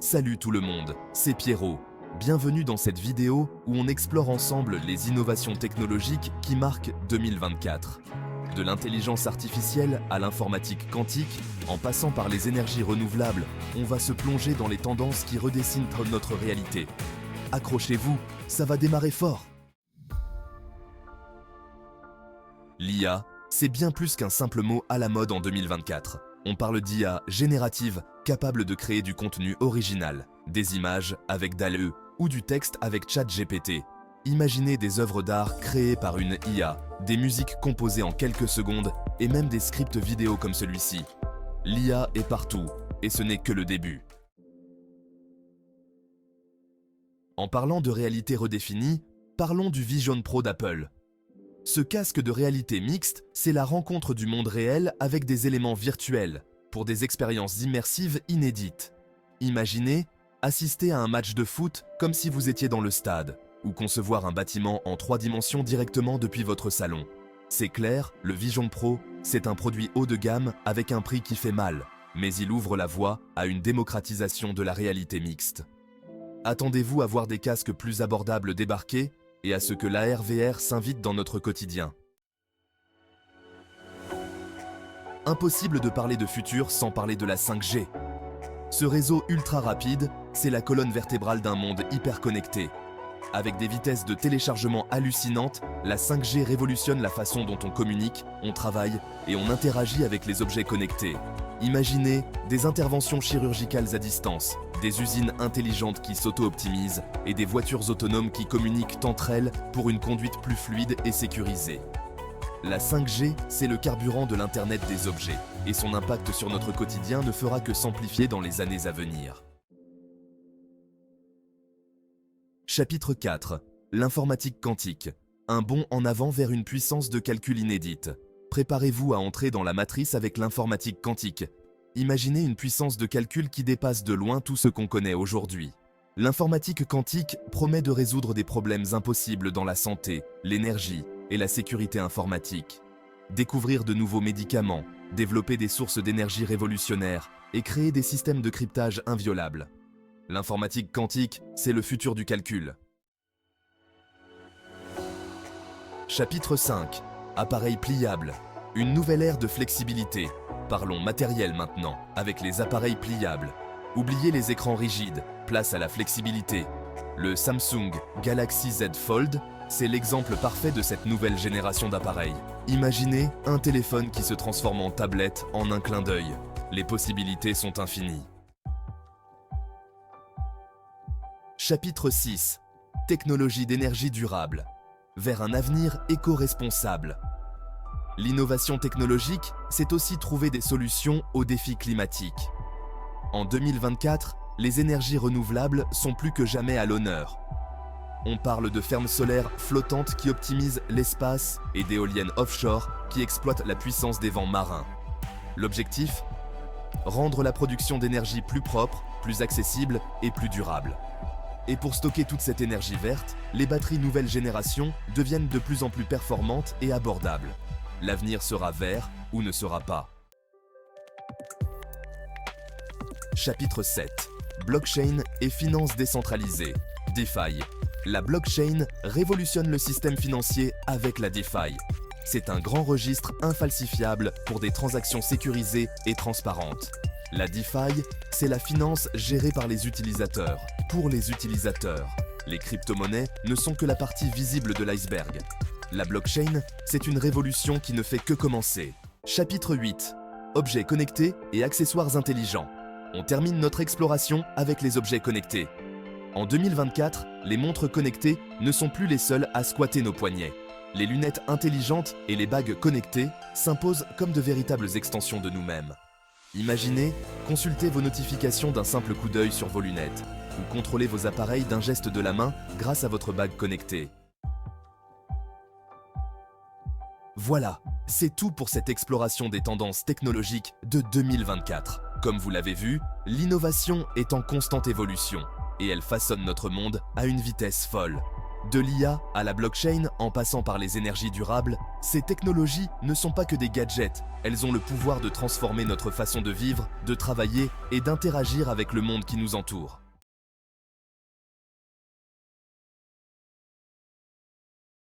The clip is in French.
Salut tout le monde, c'est Pierrot. Bienvenue dans cette vidéo où on explore ensemble les innovations technologiques qui marquent 2024. De l'intelligence artificielle à l'informatique quantique, en passant par les énergies renouvelables, on va se plonger dans les tendances qui redessinent notre réalité. Accrochez-vous, ça va démarrer fort. L'IA, c'est bien plus qu'un simple mot à la mode en 2024. On parle d'IA générative, capable de créer du contenu original, des images avec DALL-E ou du texte avec ChatGPT. Imaginez des œuvres d'art créées par une IA, des musiques composées en quelques secondes et même des scripts vidéo comme celui-ci. L'IA est partout et ce n'est que le début. En parlant de réalité redéfinie, parlons du Vision Pro d'Apple. Ce casque de réalité mixte, c'est la rencontre du monde réel avec des éléments virtuels, pour des expériences immersives inédites. Imaginez assister à un match de foot comme si vous étiez dans le stade, ou concevoir un bâtiment en 3 dimensions directement depuis votre salon. C'est clair, le Vision Pro, c'est un produit haut de gamme avec un prix qui fait mal, mais il ouvre la voie à une démocratisation de la réalité mixte. Attendez-vous à voir des casques plus abordables débarquer et à ce que l'AR/VR s'invite dans notre quotidien. Impossible de parler de futur sans parler de la 5G. Ce réseau ultra rapide, c'est la colonne vertébrale d'un monde hyper connecté. Avec des vitesses de téléchargement hallucinantes, la 5G révolutionne la façon dont on communique, on travaille et on interagit avec les objets connectés. Imaginez des interventions chirurgicales à distance, des usines intelligentes qui s'auto-optimisent et des voitures autonomes qui communiquent entre elles pour une conduite plus fluide et sécurisée. La 5G, c'est le carburant de l'Internet des objets, et son impact sur notre quotidien ne fera que s'amplifier dans les années à venir. Chapitre 4. L'informatique quantique. Un bond en avant vers une puissance de calcul inédite. Préparez-vous à entrer dans la matrice avec l'informatique quantique. Imaginez une puissance de calcul qui dépasse de loin tout ce qu'on connaît aujourd'hui. L'informatique quantique promet de résoudre des problèmes impossibles dans la santé, l'énergie et la sécurité informatique. Découvrir de nouveaux médicaments, développer des sources d'énergie révolutionnaires et créer des systèmes de cryptage inviolables. L'informatique quantique, c'est le futur du calcul. Chapitre 5. Appareils pliables. Une nouvelle ère de flexibilité. Parlons matériel maintenant, avec les appareils pliables. Oubliez les écrans rigides, place à la flexibilité. Le Samsung Galaxy Z Fold, c'est l'exemple parfait de cette nouvelle génération d'appareils. Imaginez un téléphone qui se transforme en tablette en un clin d'œil. Les possibilités sont infinies. Chapitre 6. Technologie d'énergie durable. Vers un avenir éco-responsable. L'innovation technologique, c'est aussi trouver des solutions aux défis climatiques. En 2024, les énergies renouvelables sont plus que jamais à l'honneur. On parle de fermes solaires flottantes qui optimisent l'espace et d'éoliennes offshore qui exploitent la puissance des vents marins. L'objectif ? Rendre la production d'énergie plus propre, plus accessible et plus durable. Et pour stocker toute cette énergie verte, les batteries nouvelle génération deviennent de plus en plus performantes et abordables. L'avenir sera vert ou ne sera pas. Chapitre 7. Blockchain et finances décentralisées. DeFi. La blockchain révolutionne le système financier avec la DeFi. C'est un grand registre infalsifiable pour des transactions sécurisées et transparentes. La DeFi, c'est la finance gérée par les utilisateurs, pour les utilisateurs. Les crypto-monnaies ne sont que la partie visible de l'iceberg. La blockchain, c'est une révolution qui ne fait que commencer. Chapitre 8. Objets connectés et accessoires intelligents. On termine notre exploration avec les objets connectés. En 2024, les montres connectées ne sont plus les seules à squatter nos poignets. Les lunettes intelligentes et les bagues connectées s'imposent comme de véritables extensions de nous-mêmes. Imaginez, consulter vos notifications d'un simple coup d'œil sur vos lunettes, ou contrôler vos appareils d'un geste de la main grâce à votre bague connectée. Voilà, c'est tout pour cette exploration des tendances technologiques de 2024. Comme vous l'avez vu, l'innovation est en constante évolution, et elle façonne notre monde à une vitesse folle. De l'IA à la blockchain, en passant par les énergies durables, ces technologies ne sont pas que des gadgets, elles ont le pouvoir de transformer notre façon de vivre, de travailler et d'interagir avec le monde qui nous entoure.